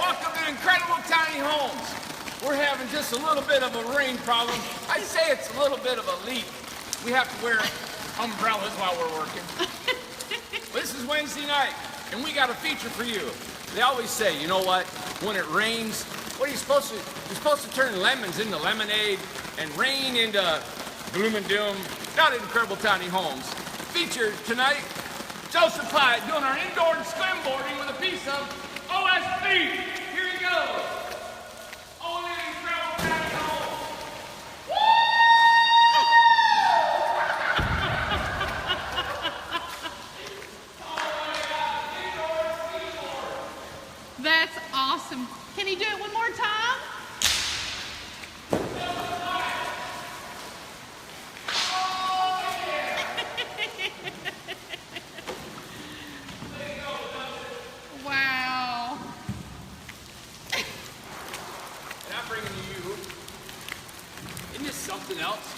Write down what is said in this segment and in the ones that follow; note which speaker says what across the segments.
Speaker 1: welcome to Incredible Tiny Homes. We're having just a little bit of a rain problem. I say it's a little bit of a leak. We have to wear umbrellas while we're working. This is Wednesday night, and we got a feature for you. They always say, you know what? When it rains, what are you supposed to? You're supposed to turn lemons into lemonade and rain into gloom and doom. Not at Incredible Tiny Homes. Featured tonight, Joseph Hyde doing our indoor skimboarding with a piece of OSB. Here he goes. Only at Incredible Tiny Homes.
Speaker 2: That's awesome. Can he do it one more time? Wow.
Speaker 1: And I'm bringing you, isn't this something else?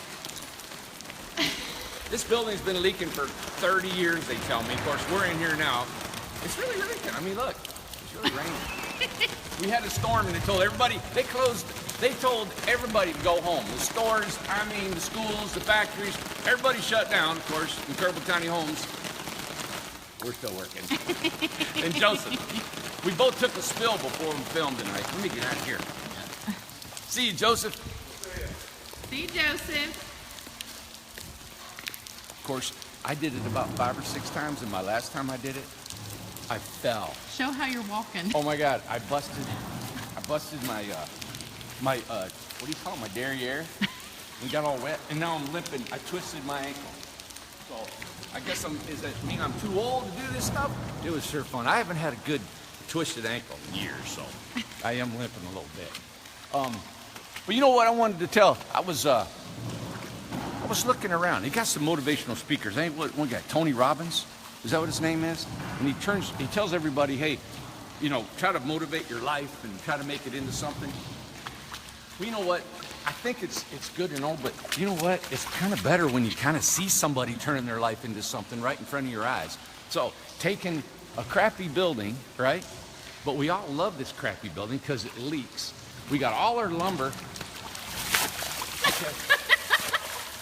Speaker 1: This building's been leaking for 30 years, they tell me. Of course, we're in here now. It's really leaking. I mean, look, it's really raining. We had a storm and they told everybody, they told everybody to go home. The stores, the schools, the factories, everybody shut down, of course, Incredible Tiny Homes. We're still working. And Joseph, we both took a spill before we filmed tonight. Let me get out of here. See you, Joseph.
Speaker 2: See you, Joseph.
Speaker 1: Of course, I did it about 5 or 6 times, and my last time I did it, I fell.
Speaker 2: Show how you're walking.
Speaker 1: Oh my God, I busted my, what do you call it, my derriere? And got all wet, and now I'm limping. I twisted my ankle. So I guess does that mean I'm too old to do this stuff? It was sure fun. I haven't had a good twisted ankle in years, so I am limping a little bit. But you know what I wanted to tell? I was looking around. He got some motivational speakers. Ain't one guy, Tony Robbins? Is that what his name is? And he tells everybody, hey, you know, try to motivate your life and try to make it into something. Well, you know what? I think it's good and all, but you know what? It's kind of better when you kind of see somebody turning their life into something right in front of your eyes. So taking a crappy building, right? But we all love this crappy building because it leaks. We got all our lumber. Okay.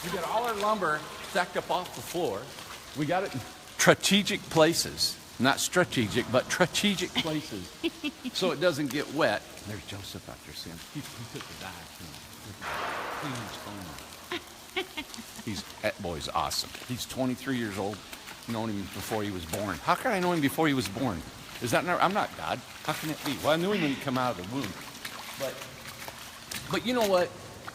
Speaker 1: We got all our lumber stacked up off the floor. We got it in strategic places. Not strategic, but strategic places. So it doesn't get wet. There's Joseph out there seeing. He took the dive. That boy's awesome. He's 23 years old. Known him before he was born. How can I know him before he was born? I'm not God. How can it be? Well, I knew him when he came out of the womb. But you know what,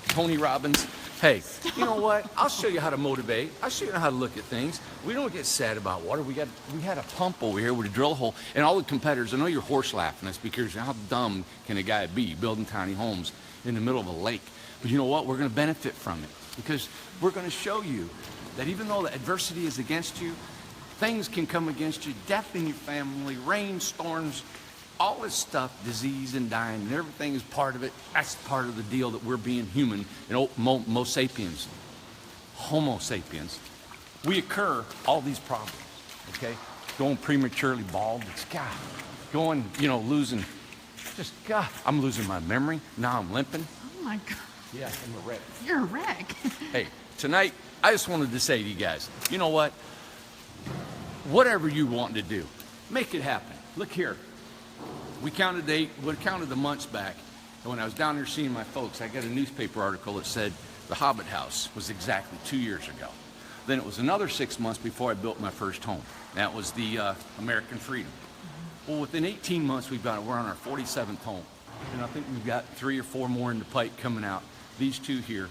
Speaker 1: Tony Robbins? Hey, you know what? I'll show you how to motivate. I'll show you how to look at things. We don't get sad about water. We had a pump over here with a drill hole, and all the competitors, I know you're horse laughing us because how dumb can a guy be building tiny homes in the middle of a lake? But you know what? We're going to benefit from it because we're going to show you that even though the adversity is against you, things can come against you, death in your family, rain, storms, all this stuff, disease and dying, and everything is part of it. That's part of the deal that we're being human. And Homo sapiens, we occur all these problems, okay? Going prematurely bald, it's God. Going, losing, God, I'm losing my memory. Now I'm limping.
Speaker 2: Oh my God.
Speaker 1: Yeah, I'm a wreck.
Speaker 2: You're a wreck.
Speaker 1: Hey, tonight, I just wanted to say to you guys, you know what? Whatever you want to do, make it happen. Look here. We counted the months back, and when I was down there seeing my folks, I got a newspaper article that said the Hobbit House was exactly 2 years ago. Then it was another 6 months before I built my first home. That was the American Freedom. Well, within 18 months, we're on our 47th home, and I think we've got 3 or 4 more in the pipe coming out. These 2 here.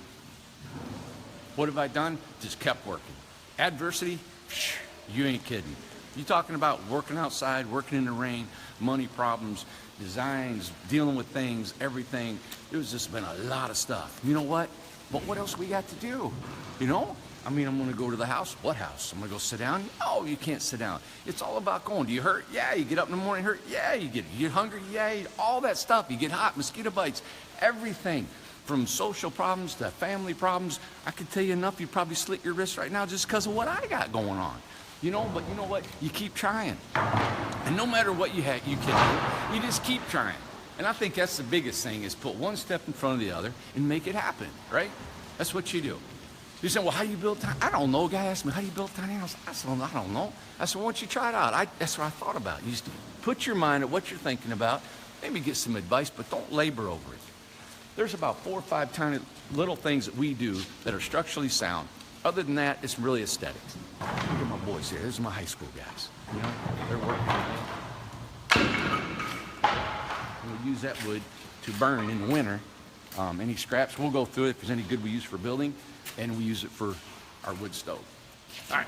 Speaker 1: What have I done? Just kept working. Adversity? You ain't kidding. You talking about working outside, working in the rain, money problems, designs, dealing with things, everything. There's just been a lot of stuff. You know what? But what else we got to do? I'm going to go to the house. What house? I'm going to go sit down? No, you can't sit down. It's all about going. Do you hurt? Yeah. You get up in the morning, hurt? Yeah. You get hungry? Yeah. All that stuff. You get hot, mosquito bites, everything. From social problems to family problems. I could tell you enough, you'd probably slit your wrist right now just because of what I got going on. But you know what? You keep trying. And no matter what you can do, you just keep trying. And I think that's the biggest thing is put one step in front of the other and make it happen, right? That's what you do. You say, well, how do you build tiny? I don't know. A guy asked me, how do you build a tiny house? I said, well, I don't know. I said, why don't you try it out? That's what I thought about. You just put your mind at what you're thinking about, maybe get some advice, but don't labor over it. There's about 4 or 5 tiny little things that we do that are structurally sound. Other than that, it's really aesthetics. Look at my boys here. These are my high school guys. You know, they're working. We'll use that wood to burn in the winter. Any scraps, we'll go through it. If there's any good we use for building, and we use it for our wood stove. All right,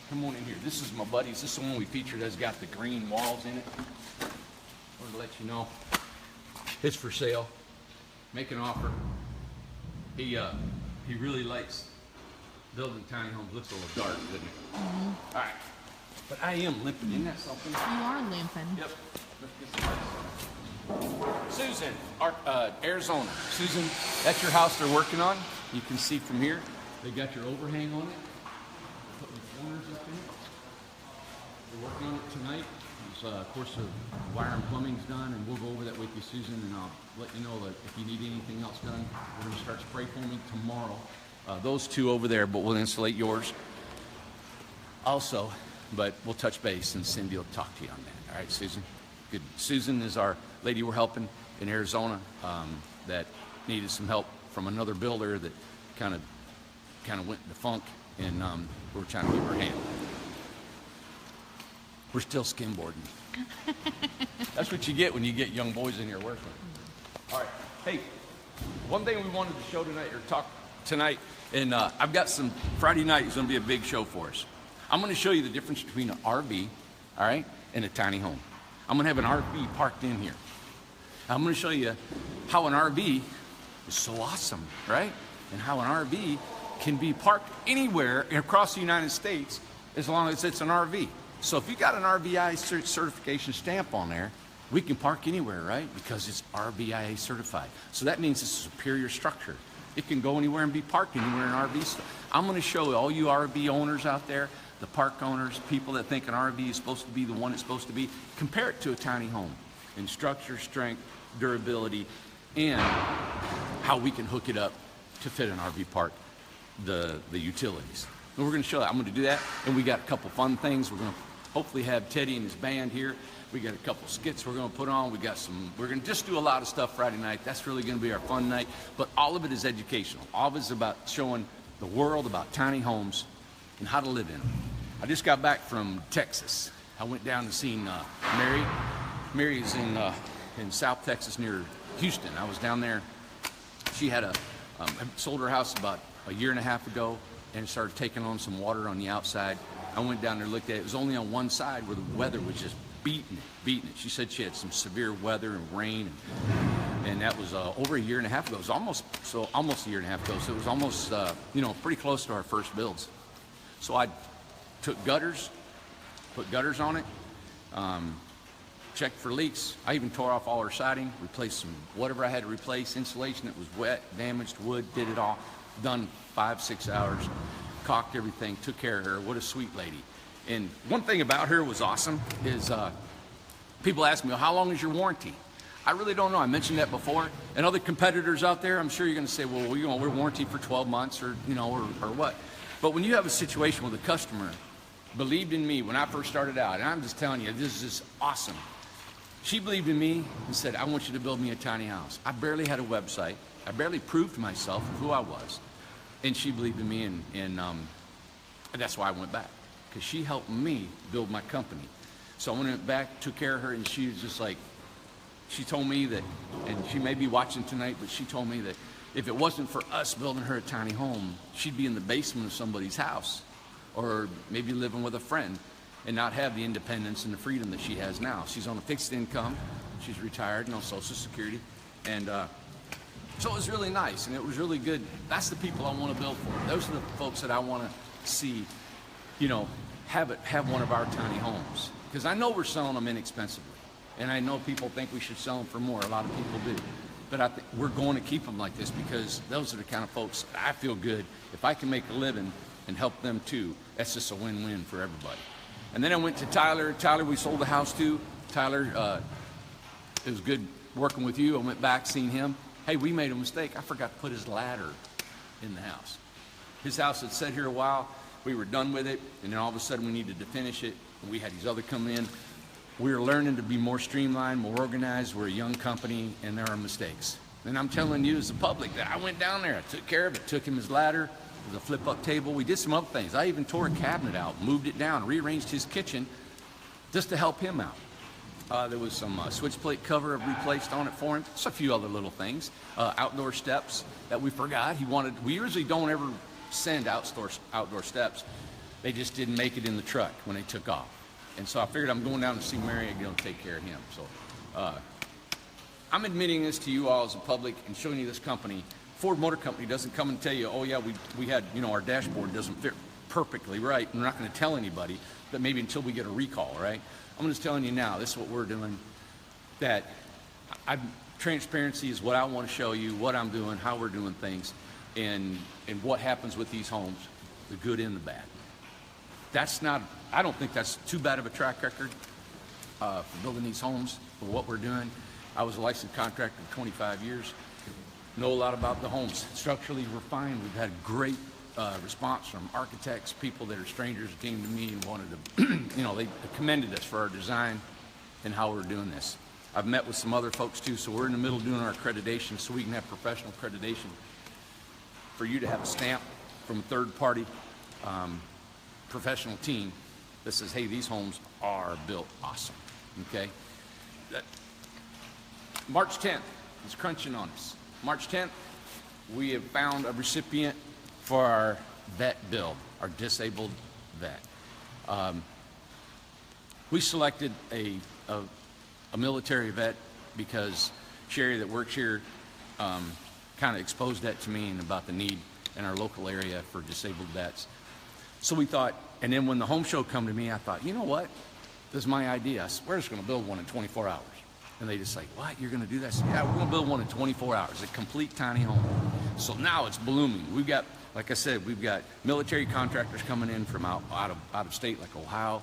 Speaker 1: come on in here. This is my buddy's. This is the one we featured that's got the green walls in it. I wanted to let you know it's for sale. Make an offer. He really likes building tiny homes. Looks a little dark, doesn't it? Mm-hmm. All right, but I am limping. Isn't that something?
Speaker 2: You are limping.
Speaker 1: Yep. Let's get some ice. Susan, Arizona. Susan, that's your house they're working on. You can see from here, they got your overhang on it. Putting the corners up in it. They're working on it tonight. Of course, the wire and plumbing's done, and we'll go over that with you, Susan, and I'll let you know that if you need anything else done, we're going to start spray foaming tomorrow. Those two over there, but we'll insulate yours also, but we'll touch base, and Cindy will talk to you on that. All right, Susan? Good. Susan is our lady we're helping in Arizona that needed some help from another builder that kind of went into funk, and we're trying to give her a hand. We're still skimboarding. That's what you get when you get young boys in here working. All right. Hey, one thing we wanted to show tonight, or talk tonight, and I've got some, Friday night is going to be a big show for us. I'm going to show you the difference between an RV, all right, and a tiny home. I'm going to have an RV parked in here. I'm going to show you how an RV is so awesome, right? And how an RV can be parked anywhere across the United States as long as it's an RV. So if you got an RVIA certification stamp on there, we can park anywhere, right? Because it's RVIA certified. So that means it's a superior structure. It can go anywhere and be parked anywhere in an RV. I'm going to show all you RV owners out there, the park owners, people that think an RV is supposed to be the one it's supposed to be, compare it to a tiny home in structure, strength, durability, and how we can hook it up to fit an RV park, the utilities. And we're going to show that. I'm going to do that, and we got a couple fun things. We're going to hopefully have Teddy and his band here. We got a couple skits we're going to put on. We're going to just do a lot of stuff Friday night. That's really going to be our fun night. But all of it is educational. All of it is about showing the world about tiny homes and how to live in them. I just got back from Texas. I went down to see Mary. Mary is in South Texas near Houston. I was down there. She had sold her house about a year and a half ago and started taking on some water on the outside. I went down there and looked at it. It was only on one side where the weather was just beating it. She said she had some severe weather and rain, and that was over a year and a half ago. It was almost a year and a half ago. So it was almost pretty close to our first builds. So I took gutters, put gutters on it, checked for leaks. I even tore off all her siding, replaced some whatever I had to replace, insulation that was wet, damaged wood, did it all. Done 5-6 hours, caulked everything, took care of her. What a sweet lady. And one thing about her was awesome is people ask me, well, how long is your warranty? I really don't know. I mentioned that before. And other competitors out there, I'm sure you're going to say, well, we're warranty for 12 months or what. But when you have a situation with a customer believed in me when I first started out, and I'm just telling you, this is just awesome. She believed in me and said, I want you to build me a tiny house. I barely had a website. I barely proved to myself who I was. And she believed in me, and that's why I went back, because she helped me build my company. So I went back, took care of her, and she was just like, she told me that, and she may be watching tonight, but she told me that if it wasn't for us building her a tiny home, she'd be in the basement of somebody's house, or maybe living with a friend, and not have the independence and the freedom that she has now. She's on a fixed income. She's retired, no Social Security, and so it was really nice, and it was really good. That's the people I want to build for. Those are the folks that I want to see, have one of our tiny homes. Because I know we're selling them inexpensively, and I know people think we should sell them for more. A lot of people do. But I think we're going to keep them like this because those are the kind of folks I feel good. If I can make a living and help them too, that's just a win-win for everybody. And then I went to Tyler. Tyler, we sold the house to. Tyler it was good working with you. I went back, seen him. Hey, we made a mistake. I forgot to put his ladder in the house. His house had sat here a while. We were done with it, and then all of a sudden we needed to finish it, and we had these other come in. We were learning to be more streamlined, more organized. We're a young company, and there are mistakes. And I'm telling you as the public that I went down there, I took care of it, took him his ladder, there's a flip-up table. We did some other things. I even tore a cabinet out, moved it down, rearranged his kitchen just to help him out. There was some switch plate cover replaced on it for him. Just a few other little things. Outdoor steps that we forgot. We usually don't ever send outdoor steps. They just didn't make it in the truck when they took off. And so I figured I'm going down to see Mary and going to take care of him. So I'm admitting this to you all as a public and showing you this company. Ford Motor Company doesn't come and tell you, oh yeah, we had, our dashboard doesn't fit perfectly right, and we're not going to tell anybody, but maybe until we get a recall, right? I'm just telling you now, this is what we're doing, that transparency is what I want to show you, what I'm doing, how we're doing things, and what happens with these homes, the good and the bad. I don't think that's too bad of a track record for building these homes, for what we're doing. I was a licensed contractor for 25 years. Know a lot about the homes. Structurally, we're fine. We've had great response from architects, people that are strangers who came to me and wanted to, they commended us for our design and how we're doing this. I've met with some other folks too, so we're in the middle of doing our accreditation so we can have professional accreditation for you to have a stamp from a third-party professional team that says, hey, these homes are built awesome, okay? March 10th is crunching on us. March 10th, we have found a recipient for our vet build, our disabled vet. We selected a military vet because Sherry that works here kind of exposed that to me and about the need in our local area for disabled vets. So we thought, and then when the home show come to me, I thought, you know what? This is my idea. We're just going to build one in 24 hours. And they just like, what? You're going to do that? I said, yeah, we're going to build one in 24 hours, a complete tiny home. So now it's blooming. We've got, like I said, we've got military contractors coming in from out of state, like Ohio.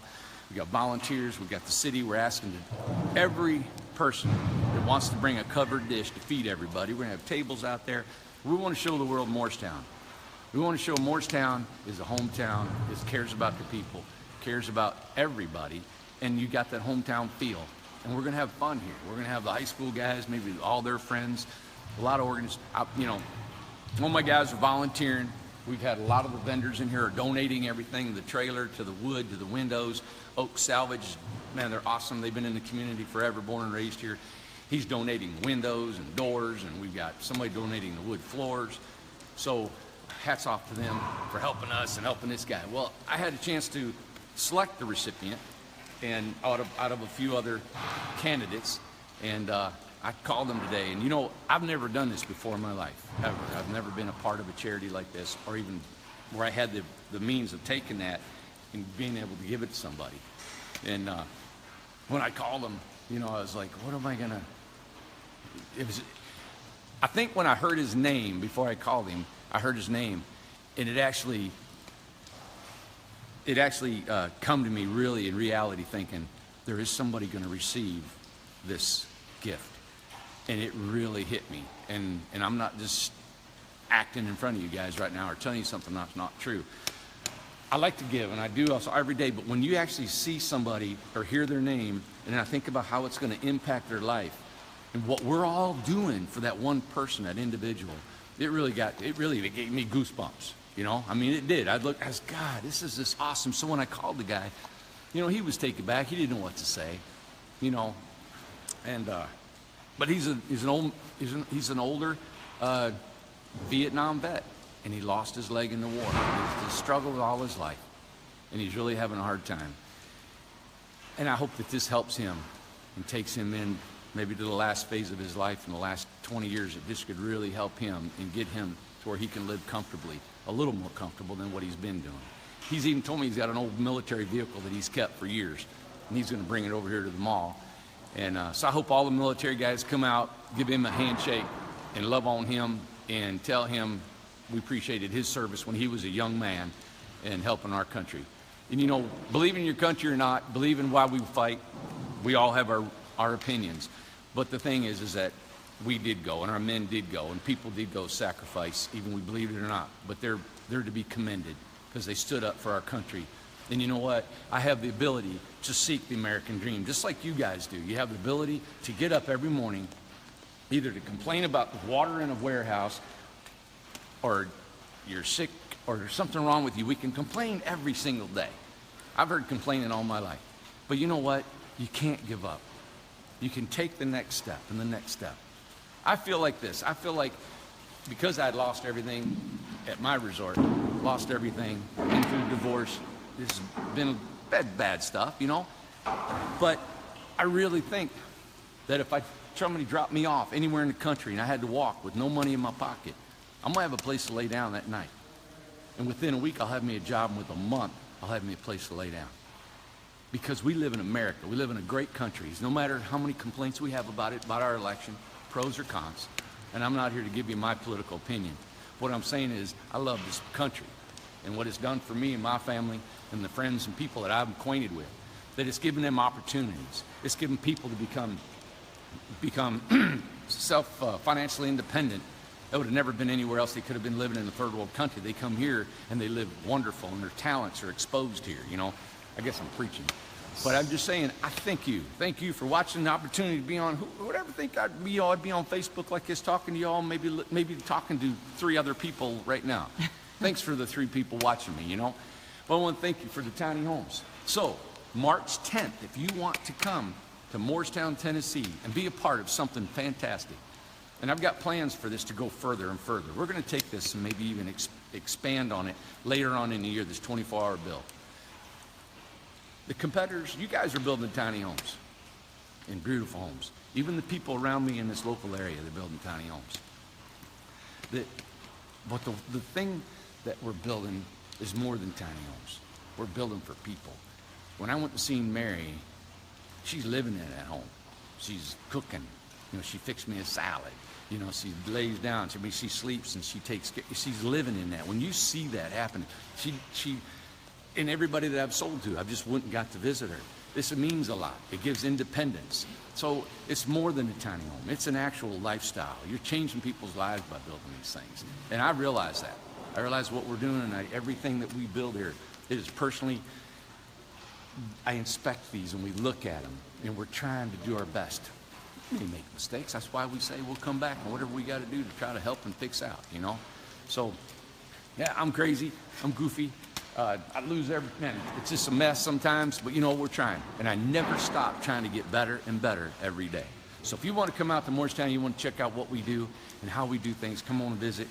Speaker 1: We've got volunteers. We've got the city. We're asking every person that wants to bring a covered dish to feed everybody. We're going to have tables out there. We want to show the world Morristown. We want to show Morristown is a hometown, cares about the people, cares about everybody, and you got that hometown feel. And we're going to have fun here. We're going to have the high school guys, maybe all their friends, a lot of all my guys are volunteering. We've had a lot of the vendors in here are donating everything, the trailer to the wood, to the windows. Oak Salvage, man, they're awesome. They've been in the community forever, born and raised here. He's donating windows and doors, and we've got somebody donating the wood floors. So hats off to them for helping us and helping this guy. Well, I had a chance to select the recipient and out of a few other candidates, and I called them today. And I've never done this before in my life, ever. I've never been a part of a charity like this, or even where I had the means of taking that and being able to give it to somebody. And when I called them, I was like, what am I gonna? I think when I heard his name, before I called him, I heard his name, and it actually come to me really in reality thinking there is somebody going to receive this gift. And it really hit me. And I'm not just acting in front of you guys right now or telling you something that's not true. I like to give, and I do also every day, but when you actually see somebody or hear their name, and I think about how it's going to impact their life and what we're all doing for that one person, that individual, it really gave me goosebumps. It did. I was, God, this is this awesome. So when I called the guy, he was taken back. He didn't know what to say, and but he's an older Vietnam vet, and he lost his leg in the war. He's struggled all his life, and he's really having a hard time. And I hope that this helps him and takes him in maybe to the last phase of his life in the last 20 years, that this could really help him and get him to where he can live comfortably, a little more comfortable than what he's been doing. He's even told me he's got an old military vehicle that he's kept for years, and he's going to bring it over here to the mall. And so I hope all the military guys come out, give him a handshake, and love on him, and tell him we appreciated his service when he was a young man and helping our country. And believe in your country or not, believe in why we fight, we all have our opinions. But the thing is that we did go, and our men did go, and people did go sacrifice, even we believe it or not. But they're to be commended because they stood up for our country. And you know what? I have the ability to seek the American dream, just like you guys do. You have the ability to get up every morning, either to complain about the water in a warehouse, or you're sick, or there's something wrong with you. We can complain every single day. I've heard complaining all my life. But you know what? You can't give up. You can take the next step and the next step. I feel like this. I feel like because I'd lost everything at my resort, lost everything, been through divorce, this has been bad stuff, you know? But I really think that if somebody dropped me off anywhere in the country and I had to walk with no money in my pocket, I'm gonna have a place to lay down that night. And within a week, I'll have me a job, and within a month, I'll have me a place to lay down. Because we live in America. We live in a great country. No matter how many complaints we have about it, about our election, pros or cons, and I'm not here to give you my political opinion. What I'm saying is I love this country and what it's done for me and my family and the friends and people that I'm acquainted with, that it's given them opportunities. It's given people to become financially independent. That would have never been anywhere else. They could have been living in a third world country. They come here and they live wonderful, and their talents are exposed here, you know. I guess I'm preaching. But I'm just saying, I thank you. Thank you for watching the opportunity to be on, who would ever think I'd be on Facebook like this talking to y'all, maybe talking to 3 other people right now. Thanks for the 3 people watching me, you know. But I want to thank you for the tiny homes. So, March 10th, if you want to come to Moorestown, Tennessee, and be a part of something fantastic, and I've got plans for this to go further and further. We're going to take this and maybe even expand on it later on in the year, this 24-hour bill. The competitors, you guys are building tiny homes and beautiful homes. Even the people around me in this local area, they're building tiny homes. But the thing that we're building is more than tiny homes. We're building for people. When I went to see Mary, she's living in that home. She's cooking. You know, she fixed me a salad. You know, she lays down. She sleeps and she's living in that. When you see that happen, and everybody that I've sold to, I've just went and got to visit her. This means a lot. It gives independence. So it's more than a tiny home. It's an actual lifestyle. You're changing people's lives by building these things. And I realize that. I realize what we're doing, and everything that we build here, it is personally, I inspect these and we look at them, and we're trying to do our best. We make mistakes. That's why we say we'll come back and whatever we got to do to try to help and fix out, you know? So, yeah, I'm crazy. I'm goofy. I lose man, it's just a mess sometimes, but you know, we're trying. And I never stop trying to get better and better every day. So if you want to come out to Moorestown, you want to check out what we do and how we do things, come on and visit.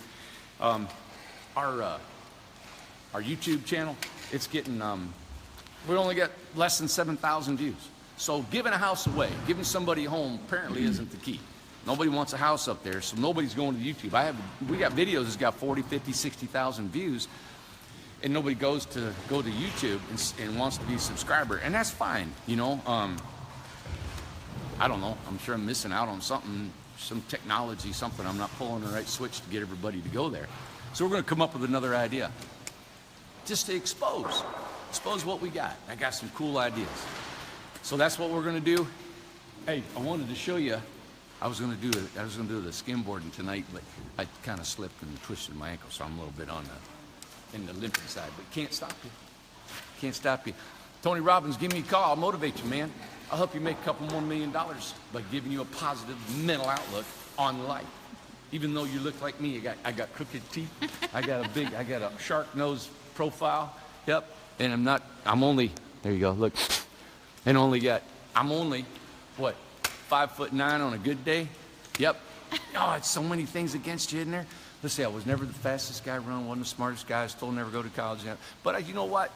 Speaker 1: Our YouTube channel, it's getting, we only got less than 7,000 views. So giving a house away, giving somebody a home apparently isn't the key. Nobody wants a house up there, so nobody's going to YouTube. We got videos that's got 40, 50, 60,000 views, and nobody goes to YouTube and wants to be a subscriber, and that's fine, you know. I don't know. I'm sure I'm missing out on something, some technology, something. I'm not pulling the right switch to get everybody to go there. So we're going to come up with another idea, just to expose what we got. I got some cool ideas. So that's what we're going to do. Hey, I wanted to show you. I was going to do the skimboarding tonight, but I kind of slipped and twisted my ankle, so I'm a little bit in the limping side. But can't stop you. Can't stop you. Tony Robbins, give me a call. I'll motivate you, man. I'll help you make a couple more $1 million by giving you a positive mental outlook on life. Even though you look like me, I got crooked teeth. I got a shark nose profile. Yep. And I'm only, there you go, look. And I'm only, what, 5'9" on a good day? Yep. Oh, it's so many things against you, isn't there? Let's see, I was never the fastest guy around, wasn't the smartest guy, I still never go to college yet. But you know what?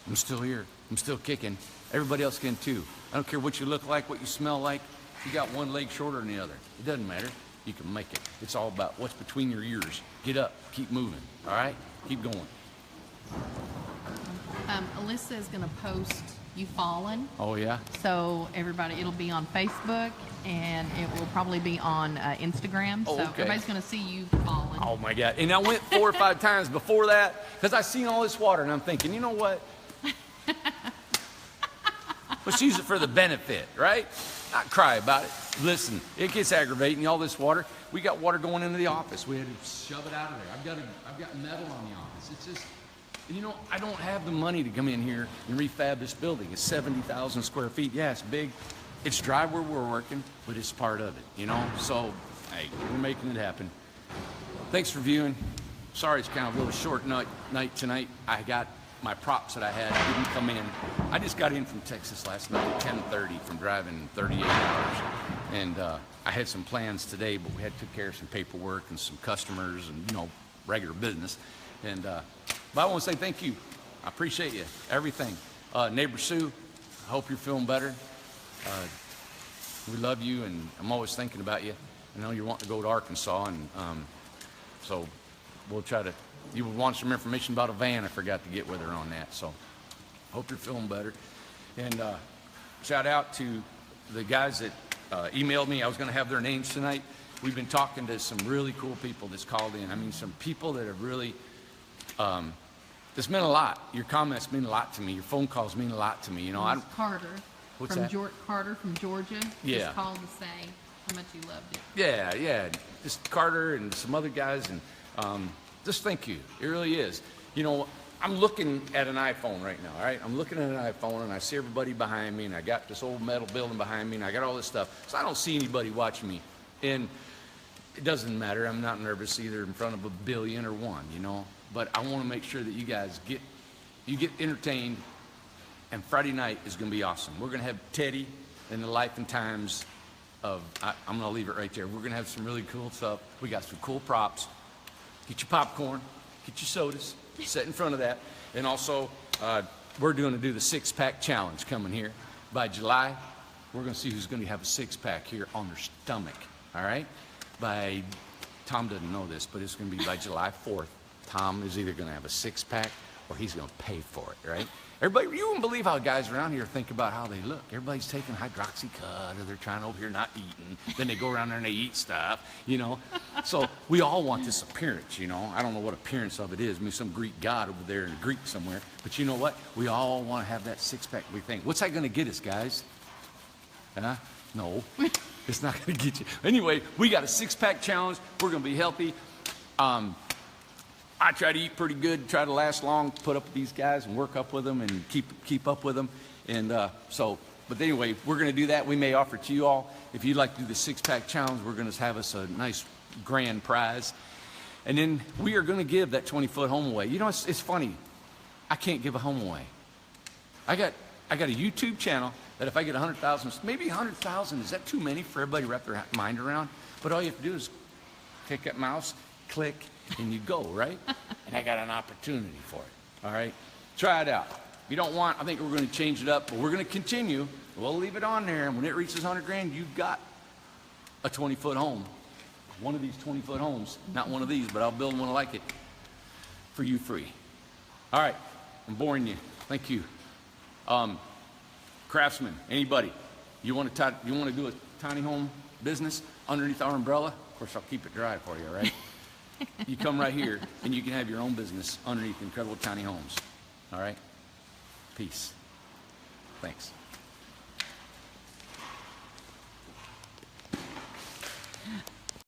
Speaker 1: I'm still here. I'm still kicking. Everybody else can too. I don't care what you look like, what you smell like. If you got one leg shorter than the other, it doesn't matter. You can make it. It's all about what's between your ears. Get up, keep moving, all right? Keep going.
Speaker 2: Alyssa is going to post you falling.
Speaker 1: Oh, yeah?
Speaker 2: So everybody, it'll be on Facebook, and it will probably be on Instagram.
Speaker 1: Oh,
Speaker 2: so
Speaker 1: okay.
Speaker 2: everybody's going to see you falling.
Speaker 1: Oh, my God. And I went 4 or 5 times before that because I seen all this water, and I'm thinking, you know what? Let's use it for the benefit, right? Not cry about it. Listen, it gets aggravating. All this water. We got water going into the office. We had to shove it out of there. I've got metal on the office. It's just, you know, I don't have the money to come in here and refab this building. It's 70,000 square feet. Yeah, it's big. It's dry where we're working, but it's part of it, you know? So, hey, we're making it happen. Thanks for viewing. Sorry it's kind of a little short night tonight. I got my props that I had didn't come in. I just got in from Texas last night at 10:30 from driving 38 hours. And I had some plans today, but we had to take care of some paperwork and some customers and, you know, regular business. And but I want to say thank you. I appreciate you, everything. Neighbor Sue, I hope you're feeling better. We love you, and I'm always thinking about you. I know you're wanting to go to Arkansas, and so we'll try to. You would want some information about a van. I forgot to get with her on that. So hope you're feeling better. And shout out to the guys that emailed me. I was going to have their names tonight. We've been talking to some really cool people that's called in. I mean, some people that have really. This meant a lot. Your comments mean a lot to me. Your phone calls mean a lot to me. You know,
Speaker 2: It was Carter.
Speaker 1: What's
Speaker 2: from
Speaker 1: that?
Speaker 2: Carter from Georgia.
Speaker 1: Yeah.
Speaker 2: Just called to say how much you loved it.
Speaker 1: Yeah. Just Carter and some other guys, and just thank you. It really is. You know, I'm looking at an iPhone right now, all right? I'm looking at an iPhone, and I see everybody behind me, and I got this old metal building behind me, and I got all this stuff. So I don't see anybody watching me. And it doesn't matter. I'm not nervous either in front of a billion or one, you know? But I want to make sure that you guys get entertained, and Friday night is going to be awesome. We're going to have Teddy and the life and times of, I'm going to leave it right there. We're going to have some really cool stuff. We got some cool props. Get your popcorn, get your sodas, sit in front of that. And also, we're going to do the six-pack challenge coming here. By July, we're going to see who's going to have a six-pack here on their stomach, all right? Tom doesn't know this, but it's going to be by July 4th. Tom is either going to have a six-pack or he's going to pay for it, right? Everybody, you wouldn't believe how guys around here think about how they look. Everybody's taking Hydroxycut, or they're trying over here not eating. Then they go around there and they eat stuff, you know? So we all want this appearance, you know? I don't know what appearance of it is. Maybe some Greek god over there in Greek somewhere. But you know what? We all want to have that six-pack we think. What's that going to get us, guys? Huh? No. It's not going to get you. Anyway, we got a six-pack challenge. We're going to be healthy. I try to eat pretty good, try to last long, put up with these guys and work up with them and keep up with them. And but anyway, we're going to do that. We may offer to you all, if you'd like to do the six-pack challenge, we're going to have us a nice grand prize. And then we are going to give that 20-foot home away. You know, it's funny. I can't give a home away. I got a YouTube channel that if I get 100,000, maybe 100,000, is that too many for everybody to wrap their mind around? But all you have to do is take that mouse, click, and you go, right? And I got an opportunity for it, all right? Try it out. If you don't want, I think we're going to change it up, but we're going to continue. We'll leave it on there, and when it reaches 100 grand, you've got a 20-foot home. One of these 20-foot homes, not one of these, but I'll build one like it for you free. All right, I'm boring you. Thank you. Craftsman, anybody, you want to do a tiny home business underneath our umbrella? Of course, I'll keep it dry for you, all right? You come right here, and you can have your own business underneath Incredible Tiny Homes. All right? Peace. Thanks.